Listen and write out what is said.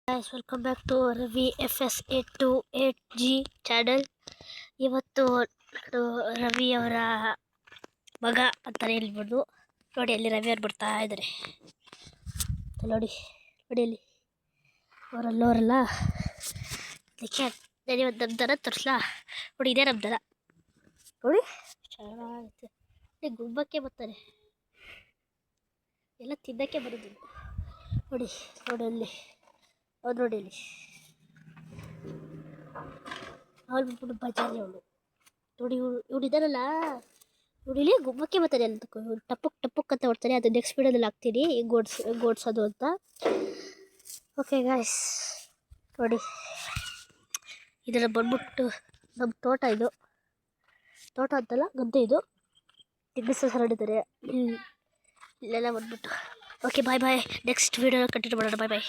Guys welcome back to Ravi FS828G channel. ಇವತ್ತು ರವಿ ಅವರ ಮಗ ಅಂತಾನೆ ಹೇಳ್ಬೋದು. ನೋಡಿ ಅಲ್ಲಿ ರವಿ ಅವ್ರು ಬರ್ತಾ ಇದ್ದಾರೆ. ನೋಡಿ ನೋಡಿ ಅಲ್ಲಿ ಅವರಲ್ಲ ಅದಕ್ಕೆ ನಾನು ಒಂದು ನಮ್ಮ ದನ ತೋರಿಸ್ಲಾ. ನೋಡಿ ಇದೇ ನಮ್ಮ ದನ. ನೋಡಿ ಚೆನ್ನಾಗಿತ್ತು. ಗುಬ್ಬಕ್ಕೆ ಬರ್ತಾರೆ, ಎಲ್ಲ ತಿನ್ನಕ್ಕೆ ಬರೋದು. ನೋಡಿ ನೋಡಿ ಅಲ್ಲಿ ಅವ್ರು ನೋಡಿ ಇಲ್ಲಿ ಅವಳು ಬಿಟ್ಬಿಟ್ಟು ಬಜಾರಿ ಅವಳು. ನೋಡಿ ಇವಳು ಇದ್ದಾರಲ್ಲ, ನೋಡಿಲಿ ಗುಬ್ಬಕ್ಕೆ ಬರ್ತಾರೆ ಅಂತ ಟಪ್ಪಕ್ ಟಪ್ಪಕ್ ಅಂತ ಹೊಡ್ತಾರೆ. ಅದು ನೆಕ್ಸ್ಟ್ ವಿಡಿಯೋದಲ್ಲಿ ಹಾಕ್ತೀನಿ ಗೋಡ್ಸೋದು ಅಂತ. ಓಕೆ ಗಾಯ್ಸ್ ನೋಡಿ, ಇದರ ಬಂದ್ಬಿಟ್ಟು ನಮ್ಮ ತೋಟ. ಇದು ತೋಟ ಅಂತಲ್ಲ, ಗದ್ದೆ. ಇದು ತಿಂಗ್ಳು ಹರಡಿದ್ದಾರೆ ಇಲ್ಲೆಲ್ಲ ಬಂದ್ಬಿಟ್ಟು. ಓಕೆ ಬಾಯ್ ಬಾಯ್, ನೆಕ್ಸ್ಟ್ ವಿಡಿಯೋ ಕಂಟಿನ್ಯೂ ಮಾಡೋಣ. ಬಾಯ್ ಬಾಯ್.